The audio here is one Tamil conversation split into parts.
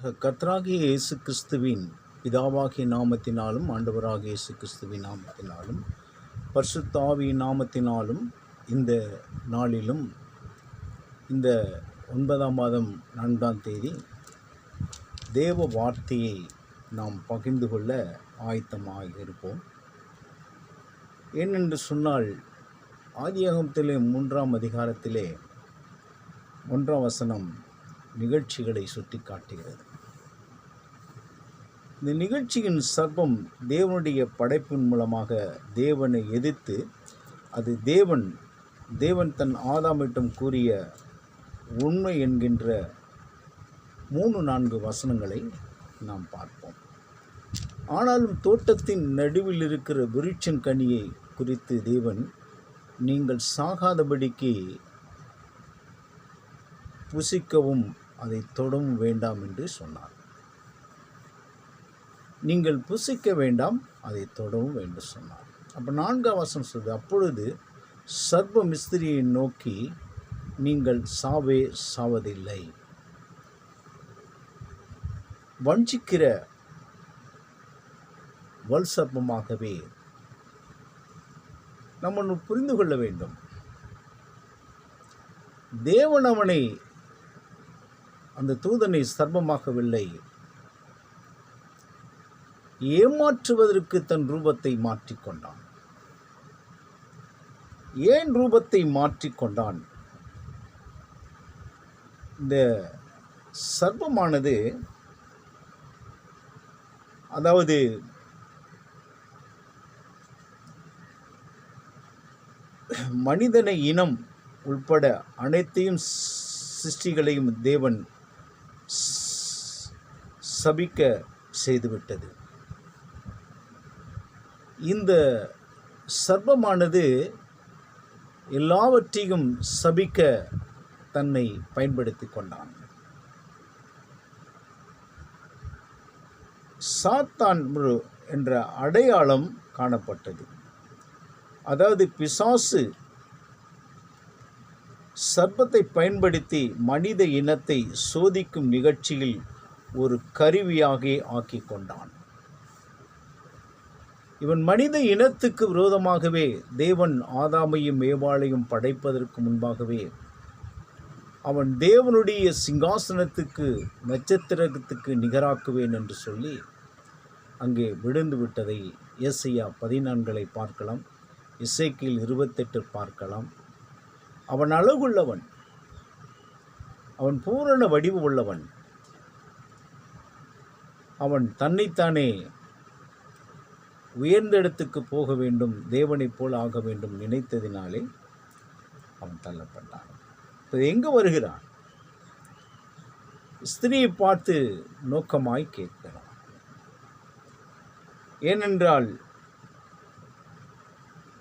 கர்த்தராகிய இயேசு கிறிஸ்துவின் பிதாவாகிய நாமத்தினாலும் ஆண்டவராகிய இயேசு கிறிஸ்துவின் நாமத்தினாலும் பரிசுத்த ஆவியின் நாமத்தினாலும் இந்த நாளிலும் இந்த 9ஆம் மாதம் 4ஆம் தேதி தேவ வார்த்தையை நாம் பகிர்ந்து கொள்ள ஆயத்தமாக இருப்போம். ஏனென்று சொன்னால் ஆதியாகமத்திலே 3ஆம் அதிகாரத்திலே 1ஆம் வசனம் நிகழ்ச்சிகளை சுட்டி காட்டுகிறது. இந்த நிகழ்ச்சியின் சர்ப்பம் தேவனுடைய படைப்பின் மூலமாக தேவனை எதிர்த்து அது தேவன் தன் ஆதாமிடம் கூறிய உண்மை என்கின்ற 3-4 வசனங்களை நாம் பார்ப்போம். ஆனாலும் தோட்டத்தின் நடுவில் இருக்கிற விருட்சன் கனியை குறித்து தேவன் நீங்கள் சாகாதபடிக்கு புசிக்கவும் அதை தொடவும் வேண்டாம் என்று சொன்னார். நீங்கள் புசிக்க வேண்டாம், அதை தொடவும் என்று சொன்னார். அப்போ 4ஆம் வசனம் சொல்லுது, அப்பொழுது சர்ப்ப மிஸ்திரியை நோக்கி நீங்கள் சாவதில்லை. வஞ்சிக்கிற வல் சர்ப்பமாகவே நம்ம புரிந்து கொள்ள வேண்டும். தேவன் அவனை அந்த தூதனை சர்ப்பமாக்கவில்லை, ஏமாற்றுவதற்கு தன் ரூபத்தை மாற்றிக்கொண்டான். ஏன் ரூபத்தை மாற்றிக்கொண்டான்? இந்த சர்ப்பமானது அதாவது மனிதனை இனம் உள்பட அனைத்தையும் சிருஷ்டிகளையும் தேவன் சபிக்க செய்துவிட்டது. இந்த சர்ப்பமானது எல்லாவற்றையும் சபிக்க தன்னை பயன்படுத்தி கொண்டான். சாத்தான் என்ற அடையாளம் காணப்பட்டது. அதாவது பிசாசு சர்ப்பத்தை பயன்படுத்தி மனித இனத்தை சோதிக்கும் நிகழ்ச்சியில் ஒரு கருவியாக ஆக்கி கொண்டான். இவன் மனித இனத்துக்கு விரோதமாகவே தேவன் ஆதாமையும் ஏவாளையும் படைப்பதற்கு முன்பாகவே அவன் தேவனுடைய சிங்காசனத்துக்கு நட்சத்திரத்துக்கு நிகராக்குவேன் என்று சொல்லி அங்கே விழுந்து விட்டதை ஏசாயா 14 பார்க்கலாம், எசேக்கியேல் 28 பார்க்கலாம். அவன் அழகுள்ளவன், அவன் பூரண வடிவு உள்ளவன், அவன் தன்னைத்தானே உயர்ந்த இடத்துக்கு போக வேண்டும், தேவனைப் போல் ஆக வேண்டும் நினைத்ததினாலே அவன் தள்ளப்பட்டான். இப்போ எங்கே வருகிறான்? ஸ்திரியை பார்த்து நோக்கமாய் கேட்கிறான். ஏனென்றால்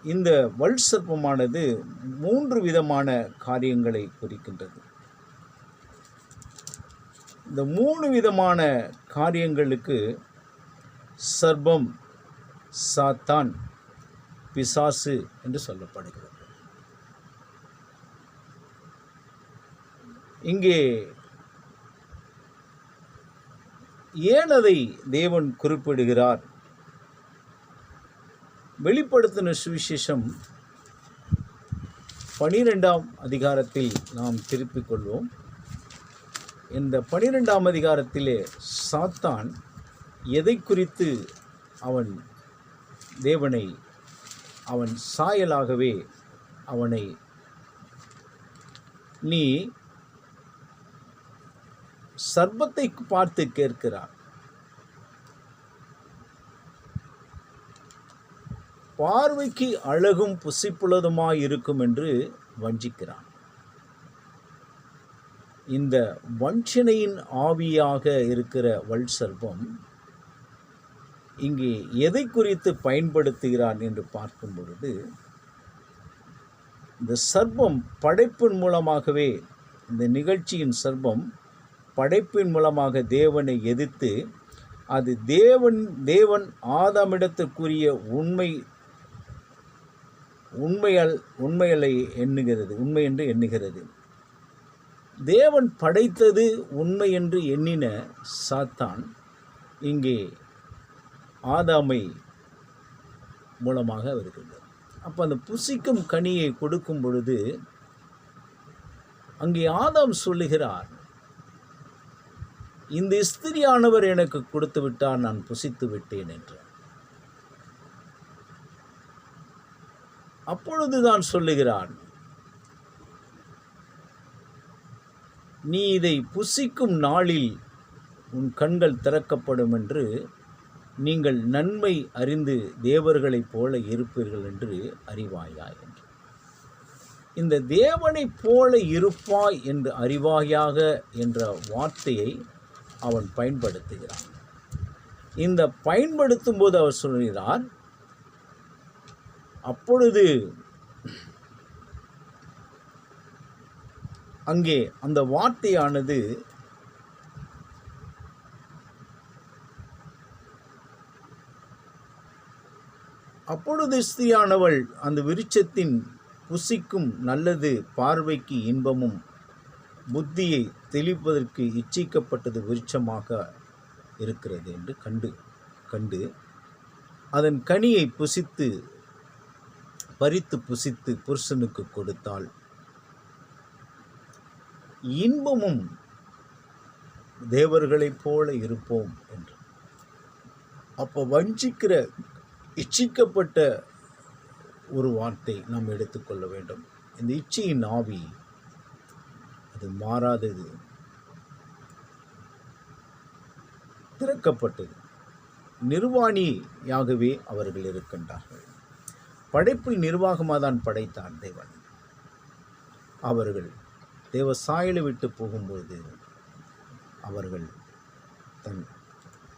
இந்த வல் சர்ப்பமானது 3 விதமான காரியங்களை குறிக்கின்றது. இந்த 3 விதமான காரியங்களுக்கு சர்ப்பம், சாத்தான், பிசாசு என்று சொல்லப்படுகிறது. இங்கே ஏன் அதை தேவன் குறிப்பிடுகிறார்? வெளிப்படுத்தின சுவிசேஷம் 12ஆம் அதிகாரத்தில் நாம் திருப்பிக் கொள்வோம். இந்த 12ஆம் அதிகாரத்திலே சாத்தான் எதை குறித்து அவன் தேவனை அவன் சாயலாகவே அவனை நீ சர்ப்பத்தை பார்த்து கேட்கிறார், பார்வைக்கு அழகும் புசிப்புள்ளதுமாய் இருக்கும் என்று வஞ்சிக்கிறான். இந்த வஞ்சனையின் ஆவியாக இருக்கிற வல் சர்ப்பம் இங்கே எதை குறித்து பயன்படுத்துகிறான் என்று பார்க்கும் பொழுது, இந்த சர்ப்பம் படைப்பின் மூலமாகவே, இந்த நிகழ்ச்சியின் சர்ப்பம் படைப்பின் மூலமாக தேவனை எதிர்த்து அது தேவன் ஆதாமிடத்திற்குரிய உண்மை என்று எண்ணுகிறது. தேவன் படைத்தது உண்மை என்று எண்ணின சாத்தான் இங்கே ஆதாமை மூலமாக வருகிறது. அப்போ அந்த புசிக்கும் கனியை கொடுக்கும் பொழுது அங்கே ஆதாம் சொல்லுகிறார், இந்த ஸ்திரியானவர் எனக்கு கொடுத்து விட்டார், நான் புசித்து விட்டேன் என்று. அப்பொழுதுதான் சொல்லுகிறான், நீ இதை புசிக்கும் நாளில் உன் கண்கள் திறக்கப்படும் என்று, நீங்கள் நன்மை அறிந்து தேவர்களைப் போல இருப்பீர்கள் என்று அறிவாயா என்று. இந்த தேவனைப் போல இருப்பாய் என்று அறிவாயாக என்ற வார்த்தையை அவன் பயன்படுத்துகிறான். இந்த பயன்படுத்தும் போது அவர் சொல்கிறார், அப்பொழுது அங்கே அந்த வார்த்தையானது அப்பொழுது ஸ்திரியானவள் அந்த விருட்சத்தின் புசிக்கும் நல்லது பார்வைக்கு இன்பமும் புத்தியை தெளிப்பதற்கு இச்சிக்கப்பட்டது விருட்சமாக இருக்கிறது என்று கண்டு அதன் கனியை பறித்து புசித்து புருஷனுக்கு கொடுத்தாள். இன்பமும் தேவர்களைப் போல இருப்போம் என்று. அப்போ வஞ்சிக்கிற இச்சிக்கப்பட்ட ஒரு வார்த்தை நாம் எடுத்துக்கொள்ள வேண்டும். இந்த இச்சையின் ஆவி அது மாறாதது, திறக்கப்பட்டது. நிர்வாணியாகவே அவர்கள் இருக்கின்றார்கள். படைப்பை நிர்வாகமாக தான் படைத்தான் தேவன். அவர்கள் தேவ சாயலை விட்டு போகும்போது அவர்கள் தன்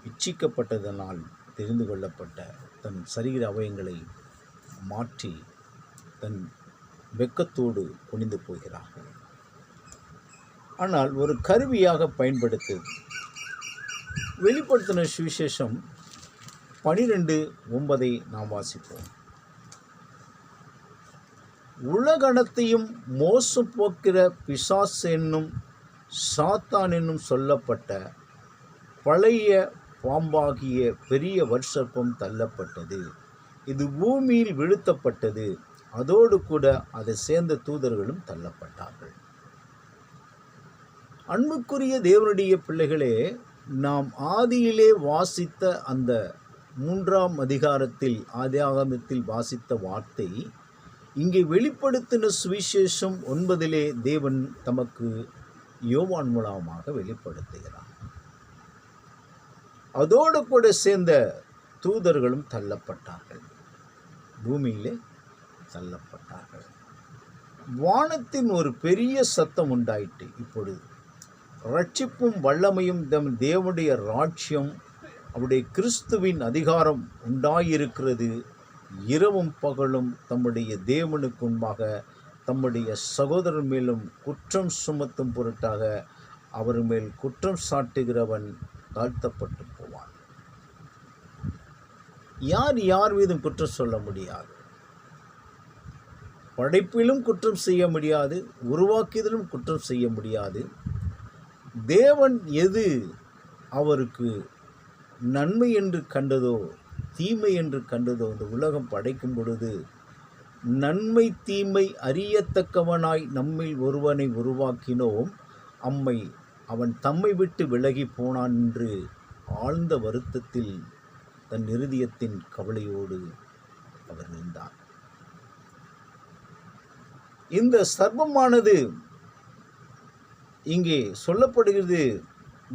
இச்சிக்கப்பட்டதனால் தெரிந்து கொள்ளப்பட்ட தன் சரீர அவயங்களை மாற்றி தன் வெட்கத்தோடு குனிந்து போகிறார்கள். ஆனால் ஒரு கருவியாக பயன்படுத்தி வெளிப்படுத்தின சுவிசேஷம் 12:9 நாம் வாசிப்போம். உலகனத்தையும் மோசம் போக்கிற பிசாஸ் என்னும் சாத்தான் என்னும் சொல்லப்பட்ட பழைய பாம்பாகிய பெரிய வற்சர்ப்பம் தள்ளப்பட்டது. இது பூமியில் வீழ்த்தப்பட்டது. அதோடு கூட அதை சேர்ந்த தூதர்களும் தள்ளப்பட்டார்கள். அன்புக்குரிய தேவனுடைய பிள்ளைகளே, நாம் ஆதியிலே வாசித்த அந்த 3ஆம் அதிகாரத்தில் ஆதியாகமத்தில் வாசித்த வார்த்தை இங்கே வெளிப்படுத்தின சுவிசேஷம் 9 தேவன் தமக்கு யோவான் மூலமாக வெளிப்படுத்துகிறார். அதோடு கூட சேர்ந்த தூதர்களும் தள்ளப்பட்டார்கள், பூமியிலே தள்ளப்பட்டார்கள். வானத்தின் ஒரு பெரிய சத்தம் உண்டாயிற்று. இப்பொழுது ரட்சிப்பும் வல்லமையும் தேவனுடைய ராஜ்யம் அவருடைய கிறிஸ்துவின் அதிகாரம் உண்டாயிருக்கிறது. இரவும் பகலும் தம்முடைய தேவனுக்கு முன்பாக தம்முடைய சகோதரர் மேலும் குற்றம் சுமத்தும் பொருட்டாக அவர் மேல் குற்றம் சாட்டுகிறவன் தாழ்த்தப்பட்டு போவான். யார் மீதும் குற்றம் சொல்ல முடியாது. படைப்பிலும் குற்றம் செய்ய முடியாது, உருவாக்கியதிலும் குற்றம் செய்ய முடியாது. தேவன் எது அவருக்கு நன்மை என்று கண்டதோ தீமை என்று கண்டதோ, இந்த உலகம் படைக்கும் பொழுது நன்மை தீமை அறியத்தக்கவனாய் நம்மில் ஒருவனை உருவாக்கினோம், அவன் தம்மை விட்டு விலகி போனான் என்று ஆழ்ந்த வருத்தத்தில் தன் இருதயத்தின் கவலையோடு அவர் இருந்தார். இந்த சர்ப்பமானது இங்கே சொல்லப்படுகிறது.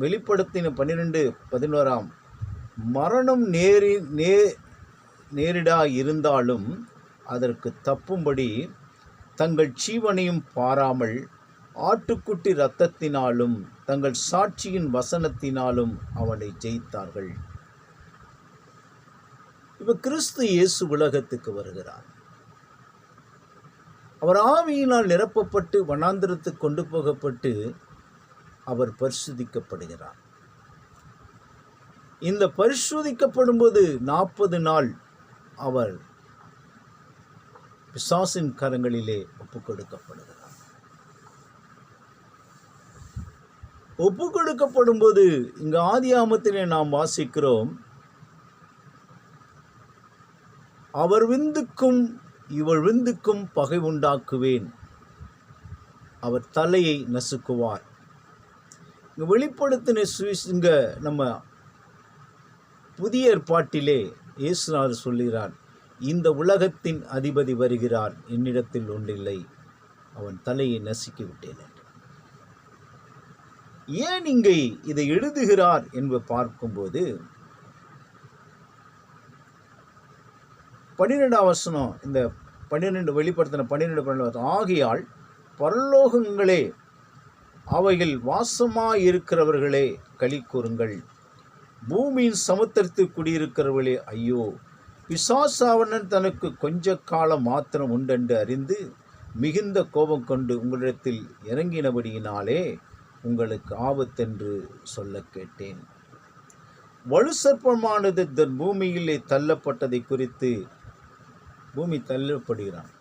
வெளிப்படுத்தின 12:11 மரணம் நேரிடா இருந்தாலும் அதற்கு தப்பும்படி தங்கள் ஜீவனையும் பாராமல் ஆட்டுக்குட்டி இரத்தத்தினாலும் தங்கள் சாட்சியின் வசனத்தினாலும் அவனை ஜெயித்தார்கள். இப்ப கிறிஸ்து இயேசு உலகத்துக்கு வருகிறார். அவர் ஆவியினால் நிரப்பப்பட்டு வனாந்திரத்துக்கு கொண்டு போகப்பட்டு அவர் பரிசுத்திக்கப்படுகிறார். இந்த பரிசுத்திக்கப்படும் போது 40 நாள் அவர் பிசாசின் கரங்களிலே ஒப்புக் கொடுக்கப்படுகிறார். ஒப்பு கொடுக்கப்படும் போது இங்கு ஆதியாகமத்திலே நாம் வாசிக்கிறோம், அவர் விந்துக்கும் இவள் விந்துக்கும் பகை உண்டாக்குவேன், அவர் தலையை நசுக்குவார். இங்கே வெளிப்படுத்தின இங்கே நம்ம புதிய ஏற்பாட்டிலே இயேசுநாதர் சொல்கிறார், இந்த உலகத்தின் அதிபதி வருகிறார், என்னிடத்தில் ஒன்றில்லை, அவன் தலையை நசுக்கி விட்டேன். ஏன் இங்கே இதை எழுதுகிறார் என்று பார்க்கும்போது 12 வசனம், இந்த 12 வெளிப்படுத்தின 12 ஆகையால் பரலோகங்களே அவைகள் வாசமாயிருக்கிறவர்களே களி கூறுங்கள், பூமியின் சமுத்திரத்தில் குடியிருக்கிறவர்களே ஐயோ, பிசாசாவனன் தனக்கு கொஞ்ச காலம் மாத்திரம் உண்டென்று அறிந்து மிகுந்த கோபம் கொண்டு உங்களிடத்தில் இறங்கினபடியினாலே உங்களுக்கு ஆபத்தென்று சொல்ல கேட்டேன். வலு சர்ப்பமானது தன் பூமியிலே தள்ளப்பட்டதை குறித்து, பூமி தள்ளப்படுகிறான்,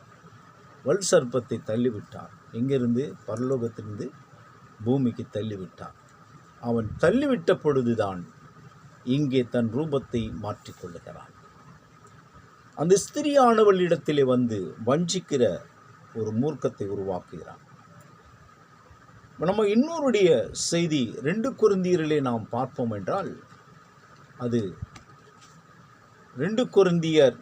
வலு சர்ப்பத்தை தள்ளிவிட்டார். எங்கிருந்து? பரலோகத்திலிருந்து பூமிக்கு தள்ளிவிட்டார். அவன் தள்ளிவிட்ட பொழுதுதான் இங்கே தன் ரூபத்தை மாற்றிக்கொள்ளுகிறான். அந்த ஸ்திரியானவளிடத்திலே வந்து வஞ்சிக்கிற ஒரு மூர்க்கத்தை உருவாக்குகிறான். நம்ம இன்னொருடைய செய்தி 2 கொரிந்தியரிலே நாம் பார்ப்போம் என்றால், அது 2 கொரிந்தியர்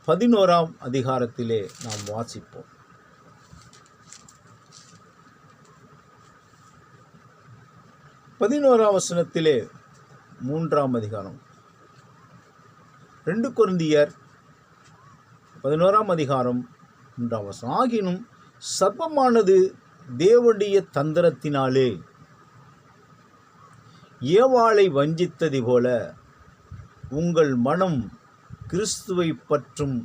11ஆம் அதிகாரத்திலே நாம் வாசிப்போம். வசனத்திலே 3ஆம் அதிகாரம், 2 கொரிந்தியர் 11ஆம் அதிகாரம் 3ஆம் வசனம். ஆகினும் சர்ப்பமானது தேவனுடைய தந்திரத்தினாலே ஏவாளை வஞ்சித்தது போல உங்கள் மனம் கிறிஸ்துவை பற்றும்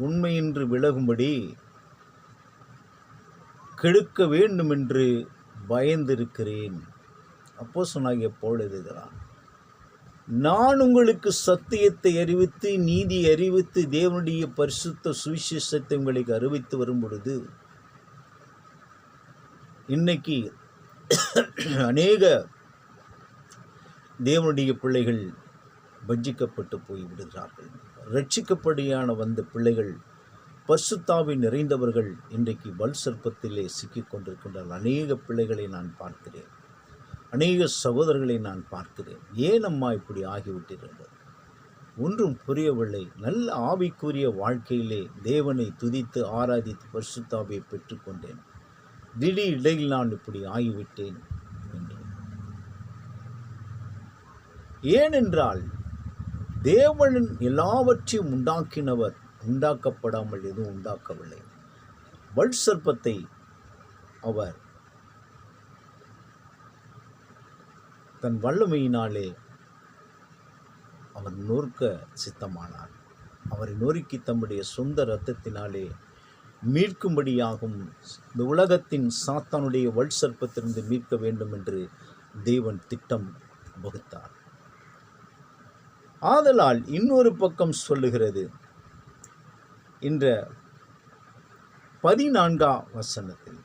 உண்மையின்றி விலகும்படி கெடுக்க வேண்டுமென்று பயந்திருக்கிறேன். அப்போஸ்தலனாகிய பவுல் எழுதுகிறான், நான் உங்களுக்கு சத்தியத்தை அறிவித்து நீதி அறிவித்து தேவனுடைய பரிசுத்த சுவிசேஷத்தை உங்களுக்கு அறிவித்து வரும் பொழுது இன்னைக்கு அநேக தேவனுடைய பிள்ளைகள் வஞ்சிக்கப்பட்டு போய்விடுகிறார்கள். ரட்சிக்கப்படியான வந்த பிள்ளைகள், பரிசுத்தாவி நிறைந்தவர்கள் இன்றைக்கு வல் சர்ப்பத்திலே சிக்கிக் கொண்டிருக்கின்றார்கள். அநேக பிள்ளைகளை நான் பார்க்கிறேன், அநேக சகோதரர்களை நான் பார்க்கிறேன். ஏன் அம்மா இப்படி ஆகிவிட்டிருந்தது? ஒன்றும் புரியவில்லை. நல்ல ஆவிக்குரிய வாழ்க்கையிலே தேவனை துதித்து ஆராதித்து பரிசுத்தாவியை பெற்றுக்கொண்டேன், திடீர் இடையில் நான் இப்படி ஆகிவிட்டேன் என்று. ஏனென்றால் தேவன் எல்லாவற்றையும் உண்டாக்கினவர், உண்டாக்கப்படாமல் எதுவும் உண்டாக்கவில்லை. வல் சர்ப்பத்தை அவர் தன் வல்லமையினாலே அவர் நொறுக்க சித்தமானார். அவரை நொறுக்கி தம்முடைய சொந்த இரத்தத்தினாலே மீட்கும்படியாகும் இந்த உலகத்தின் சாத்தானுடைய வல் சர்ப்பத்திலிருந்து மீட்க வேண்டும் என்று தேவன் திட்டம் வகுத்தார். ஆதலால் இன்னொரு பக்கம் சொல்லுகிறது, இந்த 14ஆம் வசனத்தில்,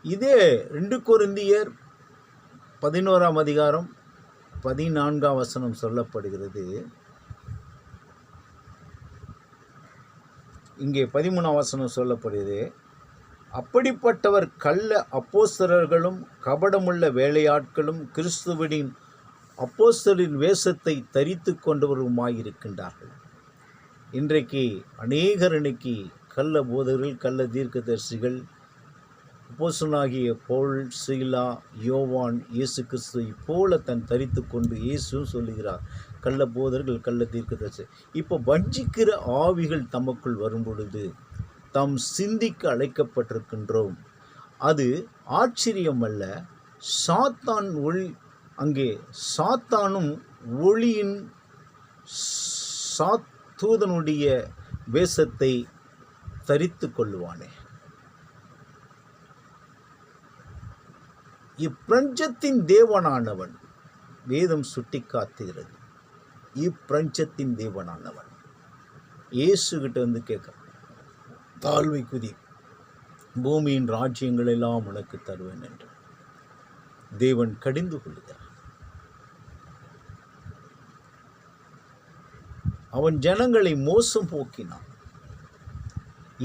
இதே 2 கொரிந்தியர் 11ஆம் அதிகாரம் 14ஆம் வசனம் சொல்லப்படுகிறது. இங்கே 13ஆம் வசனம் சொல்லப்படுகிறது, அப்படிப்பட்டவர் கள்ள அப்போஸ்தலர்களும் கபடமுள்ள வேலையாட்களும் கிறிஸ்துவின் அப்போஸ்தலரின் வேஷத்தை தரித்து கொண்டவருமாயிருக்கின்றார்கள். இன்றைக்கு அநேகர் கள்ள போதகர்கள், கள்ள தீர்க்கதரிசிகள், அப்போஸ்தலனாகிய பவுல், சீலா, யோவான், இயேசு கிறிஸ்து இப்போல தன் தரித்து கொண்டு இயேசுவும் சொல்லுகிறார், கள்ள போதர்கள், கள்ள தீர்க்கதரிசி. இப்போ வஞ்சிக்கிற ஆவிகள் தமக்குள் வரும் பொழுது தாம் சிந்திக்க அழைக்கப்பட்டிருக்கின்றோம். அது ஆச்சரியம் அல்ல. சாத்தான் அங்கே சாத்தானும் ஒளியின் தூதனுடைய வேஷத்தை தரித்து கொள்ளுவானே. இப்பிரஞ்சத்தின் தேவனானவன், வேதம் சுட்டி காட்டுகிறது, இப்பிரஞ்சத்தின் தேவனானவன் இயேசுகிட்ட வந்து கேட்க, தாழ்வை குதி, பூமியின் ராஜ்யங்கள் எல்லாம் உனக்கு தருவேன் என்று தேவன் கடிந்து கொள்கிறார். அவன் ஜனங்களை மோசம் போக்கினான்,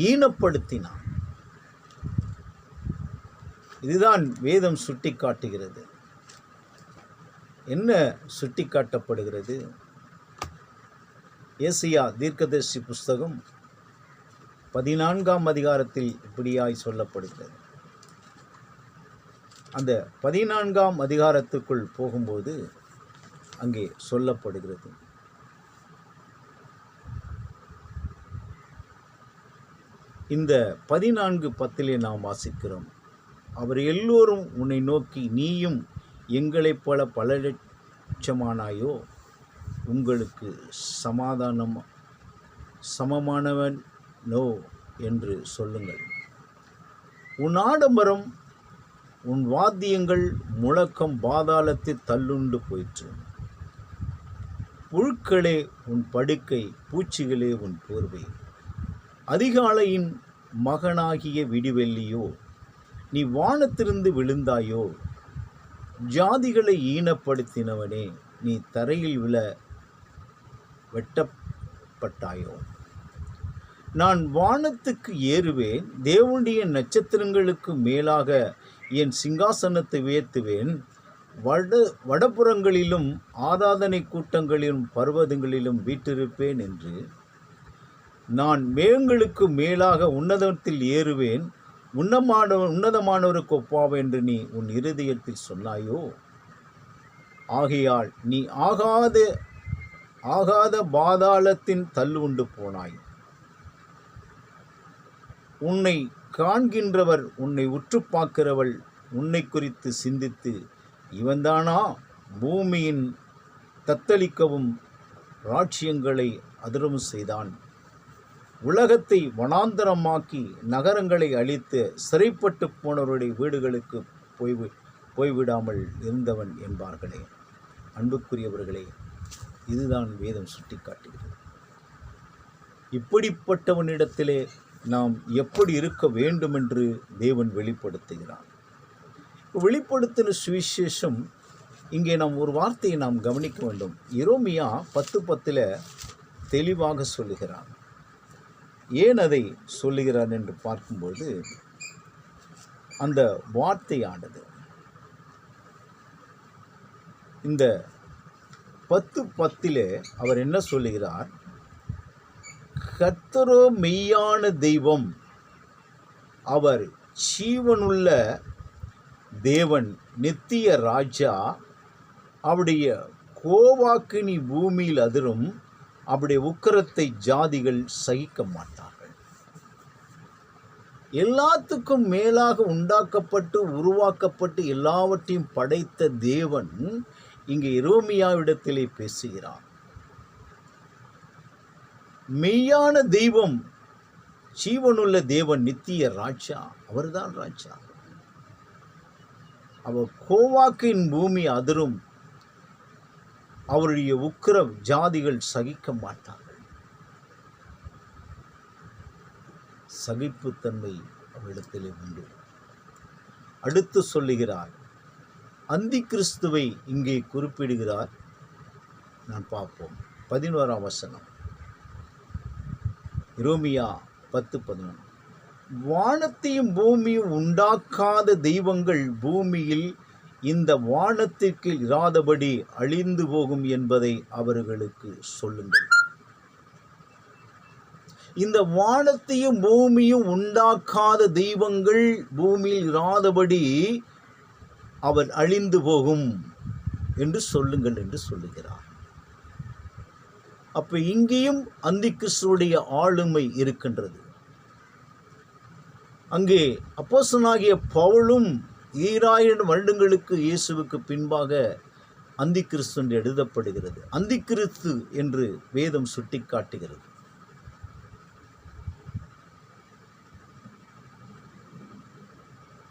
ஈனப்படுத்தினான். இதுதான் வேதம் சுட்டி காட்டுகிறது. என்ன சுட்டி காட்டப்படுகிறது? ஏசாயா தீர்க்கதரிசி புஸ்தகம் 14ஆம் அதிகாரத்தில் இப்படியாய் சொல்லப்படுகிறது. அந்த 14ஆம் அதிகாரத்துக்குள் போகும்போது அங்கே சொல்லப்படுகிறது, இந்த 14:10 நாம் வாசிக்கிறோம். அவர் எல்லோரும் உன்னை நோக்கி, நீயும் எங்களைப் போல பல லட்சமானாயோ, உங்களுக்கு சமமானவன் நோ என்று சொல்லுங்கள். உன் ஆடம்பரம், உன் வாத்தியங்கள் முழக்கம் பாதாளத்தில் தள்ளுண்டு போயிற்று. புழுக்களே உன் படுக்கை, பூச்சிகளே உன் போர்வை. அதிகாலையின் மகனாகிய விடிவெள்ளியோ, நீ வானத்திலிருந்து விழுந்தாயோ. ஜாதிகளை ஈனப்படுத்தினவனே, நீ தரையில் விழ வெட்டப்பட்டாயோ. நான் வானத்துக்கு ஏறுவேன், தேவனுடைய நட்சத்திரங்களுக்கு மேலாக என் சிங்காசனத்தை உயர்த்துவேன். வடபுறங்களிலும் ஆராதனை கூட்டங்களிலும் பர்வதங்களிலும் வீற்றிருப்பேன் என்று. நான் மேகங்களுக்கு மேலாக உன்னதத்தில் ஏறுவேன், உன்னதமானவருக்கு ஒப்பாவேன் என்று நீ உன் இருதயத்தில் சொன்னாயோ. ஆகையால் நீ ஆகாத பாதாளத்தின் தள்ளுண்டு போனாய். உன்னை காண்கின்றவர், உன்னை உற்று பார்க்கிறவள் உன்னை குறித்து சிந்தித்து, இவன்தானா பூமியின் தத்தளிக்கவும் ராட்சியங்களை அதிரவும் செய்தான், உலகத்தை வனாந்தரமாக்கி நகரங்களை அழித்து சிறைப்பட்டு போனவருடைய வீடுகளுக்கு போய்விடாமல் இருந்தவன் என்பார்களே. அன்புக்குரியவர்களே, இதுதான் வேதம் சுட்டி காட்டுகிறது. இப்படிப்பட்டவனிடத்திலே நாம் எப்படி இருக்க வேண்டும் என்று தேவன் வெளிப்படுத்துகிறான். வெளிப்படுத்தின சுவிசேஷம், இங்கே நாம் ஒரு வார்த்தையை நாம் கவனிக்க வேண்டும். எரேமியா 10:10 தெளிவாக சொல்லுகிறான். ஏன் அதை சொல்லுகிறான் என்று பார்க்கும்போது, அந்த வார்த்தையானது இந்த 10:10 அவர் என்ன சொல்லுகிறார்? கர்த்தரோ மெய்யான தெய்வம், அவர் ஜீவனுள்ள தேவன், நித்திய ராஜா. அவருடைய கோவாக்கினி பூமியில் அதிரும், அவருடைய உக்கிரத்தை ஜாதிகள் சகிக்க மாட்டார்கள். எல்லாத்துக்கும் மேலாக உண்டாக்கப்பட்டு உருவாக்கப்பட்டு எல்லாவற்றையும் படைத்த தேவன் இங்கே எரேமியாவிடத்திலே பேசுகிறார். மெய்யான தெய்வம், ஜீவனுள்ள தேவன், நித்திய ராஜா, அவர்தான் ராஜா. அவர் கோவாக்கின் பூமி அதிரும், அவருடைய உக்கிர ஜாதிகள் சகிக்க மாட்டார்கள். சகிப்புத்தன்மை அவரிடத்திலே உண்டு. அடுத்து சொல்லுகிறார், அந்தி கிறிஸ்துவை இங்கே குறிப்பிடுகிறார். நான் பார்ப்போம். 11ஆம் வசனம், எரேமியா 10:11. வானத்தையும் பூமியும் உண்டாக்காத தெய்வங்கள் பூமியில் இந்த வானத்திற்கு இராதபடி அழிந்து போகும் என்பதை அவர்களுக்கு சொல்லுங்கள். இந்த வானத்தையும் பூமியும் உண்டாக்காத தெய்வங்கள் பூமியில் இராதபடி அவர் அழிந்து போகும் என்று சொல்லுங்கள் என்று சொல்லுகிறார். அப்ப இங்கேயும் அந்தி கிறிஸ்துவுடைய ஆளுமை இருக்கின்றது. அங்கே அப்போஸ்தலனாகிய பவுலும் 2000 வருடங்களுக்கு இயேசுவுக்கு பின்பாக அந்தி கிறிஸ்து என்று எழுதப்படுகிறது. அந்தி கிறிஸ்து என்று வேதம் சுட்டி காட்டுகிறது.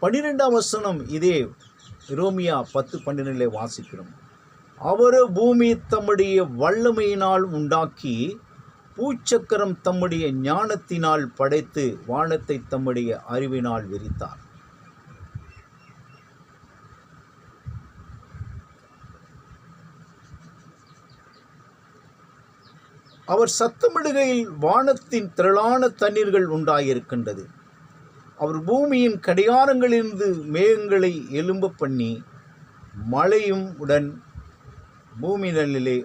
பன்னிரெண்டாம் வசனம் இதே எரேமியா 10:12 வாசிக்கிறோம். அவர் பூமி தம்முடைய வல்லமையினால் உண்டாக்கி பூச்சக்கரம் தம்முடைய ஞானத்தினால் படைத்து வானத்தை தம்முடைய அறிவினால் விரித்தார். அவர் சத்தமிடுகையில் வானத்தின் திரளான தண்ணீர்கள் உண்டாயிருக்கின்றது. அவர் பூமியின் கடிகாரங்களிலிருந்து மேகங்களை எழும்ப பண்ணி மழையும் உடன் பூமியிலே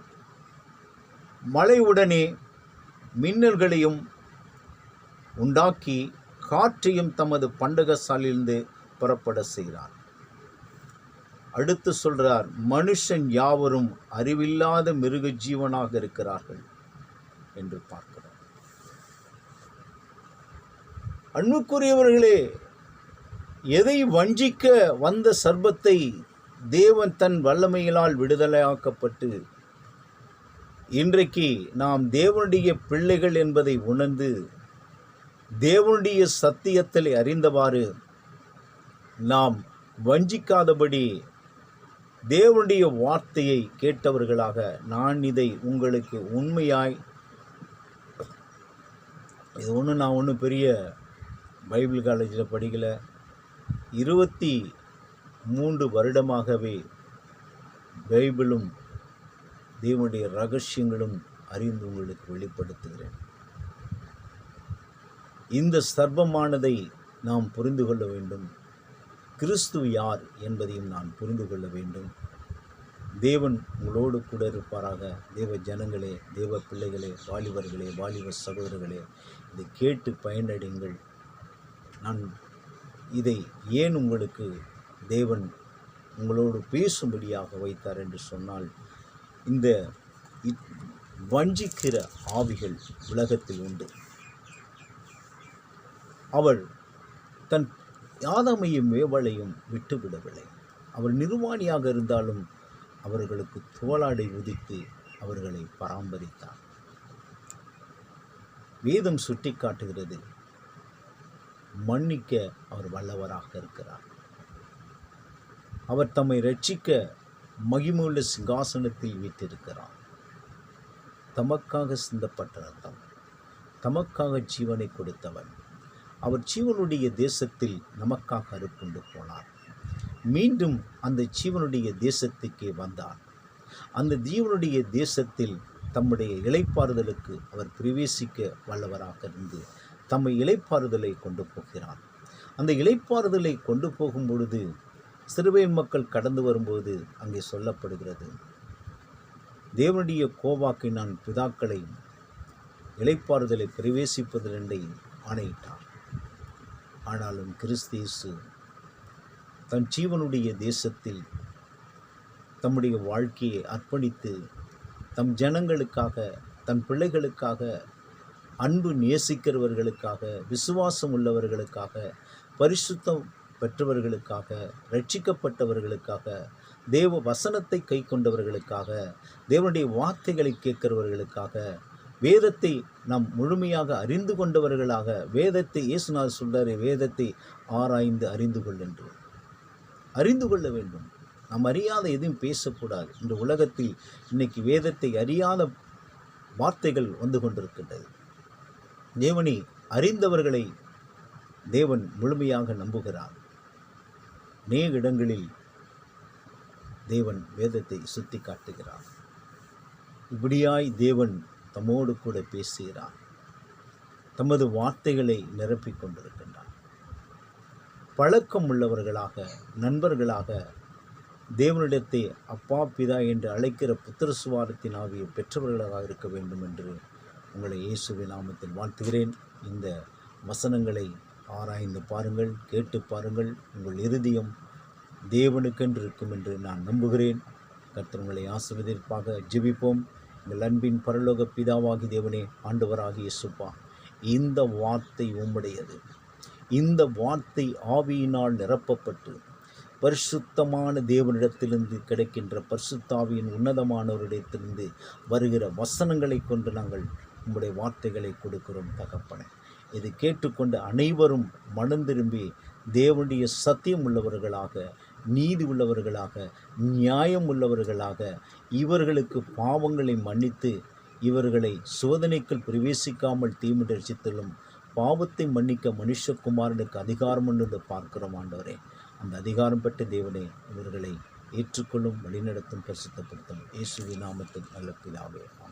மழையுடனே மின்னல்களையும் உண்டாக்கி காற்றையும் தமது பண்டகசாலிலிருந்து புறப்பட செய்கிறார். அடுத்து சொல்றார், மனுஷன் யாவரும் அறிவில்லாத மிருக ஜீவனாக இருக்கிறார்கள் என்று பார்க்கிறோம். அன்புக்குரியவர்களே, எதை வஞ்சிக்க வந்த சர்ப்பத்தை தேவன் தன் வல்லமையினால் விடுதலையாக்கப்பட்டு இன்றைக்கு நாம் தேவனுடைய பிள்ளைகள் என்பதை உணர்ந்து தேவனுடைய சத்தியத்தை அறிந்தவாறு நாம் வஞ்சிக்காதபடி தேவனுடைய வார்த்தையை கேட்டவர்களாக நான் இதை உங்களுக்கு உண்மையாய், இது நான் ஒன்றும் பெரிய பைபிள் காலேஜில் படிக்கல, 23 வருடமாகவே பைபிளும் தேவனுடைய ரகசியங்களும் அறிந்து உங்களுக்கு வெளிப்படுத்துகிறேன். இந்த சர்ப்பமானதை நாம் புரிந்து கொள்ள வேண்டும். கிறிஸ்து யார் என்பதையும் நான் புரிந்து கொள்ள வேண்டும். தேவன் உங்களோடு கூட இருப்பாராக. தேவ ஜனங்களே, தேவ பிள்ளைகளே, வாலிபர்களே, வாலிப சகோதரர்களே, இதை கேட்டு பயனடைங்கள். நான் இதை ஏன் உங்களுக்கு தேவன் உங்களோடு பேசும்படியாக வைத்தார் என்று சொன்னால், இந்த வஞ்சிக்கிற ஆவிகள் உலகத்தில் உண்டு. அவள் தன் ஆதாமையும் ஏவாளையும் விட்டுவிடவில்லை. அவள் நிர்வாணியாக இருந்தாலும் அவர்களுக்கு தோளாடை உதித்து அவர்களை பராமரித்தார். வேதம் சுட்டி காட்டுகிறது, மன்னிக்க அவர் வல்லவராக இருக்கிறார். அவர் தம்மை ரட்சிக்க மகிமையுள்ள சிங்காசனத்தில் வீற்றிருக்கிறார். தமக்காக சிந்தப்பட்ட ரத்தம், தமக்காக ஜீவனை கொடுத்தவன். அவர் ஜீவனுடைய தேசத்தில் நமக்காக அறுப்புண்டு போனார். மீண்டும் அந்த ஜீவனுடைய தேசத்துக்கே வந்தார். அந்த ஜீவனுடைய தேசத்தில் தம்முடைய இளைப்பாறுதலுக்கு அவர் பிரவேசிக்க வல்லவராக இருந்து தம்மை இளைப்பாறுதலை கொண்டு போகிறார். அந்த இளைப்பாறுதலை கொண்டு போகும் பொழுது சிறுவேல் மக்கள் கடந்து வரும்போது அங்கே சொல்லப்படுகிறது, தேவனுடைய கோவாக்கை நான் பிதாக்களை இளைப்பாறுதலை பிரவேசிப்பதிலென்றை ஆணையிட்டார். ஆனாலும் கிறிஸ்து இயேசு தன் ஜீவனுடைய தேசத்தில் தம்முடைய வாழ்க்கையை அர்ப்பணித்து தம் ஜனங்களுக்காக, தன் பிள்ளைகளுக்காக, அன்பு நேசிக்கிறவர்களுக்காக, விசுவாசம் உள்ளவர்களுக்காக, பரிசுத்தம் பெற்றவர்களுக்காக, ரட்சிக்கப்பட்டவர்களுக்காக, தேவ வசனத்தை கை கொண்டவர்களுக்காக, தேவனுடைய வார்த்தைகளை கேட்கிறவர்களுக்காக, வேதத்தை நாம் முழுமையாக அறிந்து கொண்டவர்களாக, வேதத்தை இயேசுநாதர் சொல்றாரு, வேதத்தை ஆராய்ந்து அறிந்து கொள்ளென்று. அறிந்து கொள்ள வேண்டும். நாம் அறியாத எதுவும் பேசக்கூடாது. இந்த உலகத்தில் இன்னைக்கு வேதத்தை அறியாத வார்த்தைகள் வந்து கொண்டிருக்கின்றது. தேவனை அறிந்தவர்களை தேவன் முழுமையாக நம்புகிறார். அநேக இடங்களில் தேவன் வேதத்தை சுட்டி காட்டுகிறார். இப்படியாய் தேவன் தம்மோடு கூட பேசுகிறார். தமது வார்த்தைகளை நிரப்பிக் கொண்டிருக்கின்றார். பழக்கம் உள்ளவர்களாக, நண்பர்களாக, தேவனிடத்தை அப்பா பிதா என்று அழைக்கிற புத்திர சுவாரத்தின் ஆவியை பெற்றவர்களாக இருக்க வேண்டும் என்று உங்களை இயேசுவின் நாமத்தில் வாழ்த்துகிறேன். இந்த வசனங்களை ஆராய்ந்து பாருங்கள், கேட்டு பாருங்கள். உங்கள் இருதயம் தேவனுக்கென்று இருக்கும் என்று நான் நம்புகிறேன். கர்த்தர் உங்களை ஆசீர்வதிப்பாக. ஜெபிப்போம். எங்கள் அன்பின் பரலோக பிதாவாகி தேவனே, ஆண்டவராகி இயேசுப்பா, இந்த வார்த்தை உம்முடையது. இந்த வார்த்தை ஆவியினால் நிரப்பப்பட்டு பரிசுத்தமான தேவனிடத்திலிருந்து கிடைக்கின்ற பரிசுத்தாவியின் உன்னதமானவரிடத்திலிருந்து வருகிற வசனங்களை கொண்டு நாங்கள் உம்முடைய வார்த்தைகளை கொடுக்கிறோம் தகப்பனே. இதை கேட்டுக்கொண்டு அனைவரும் மனம் திரும்பி தேவனுடைய சத்தியம் உள்ளவர்களாக, நீதி உள்ளவர்களாக, நியாயம் உள்ளவர்களாக, இவர்களுக்கு பாவங்களை மன்னித்து இவர்களை சோதனைக்குள் பிரவேசிக்காமல் தீமை ரசித்தலும் பாவத்தை மன்னிக்க மனுஷகுமாரனுக்கு அதிகாரம் என்று பார்க்கிறோம் ஆண்டவரே. அந்த அதிகாரம் பெற்ற தேவனே இவர்களை ஏற்றுக்கொள்ளும், வழிநடத்தும், பரிசுத்தப்படுத்தும். இயேசுவின் நாமத்தில் நல்ல பிதாவே.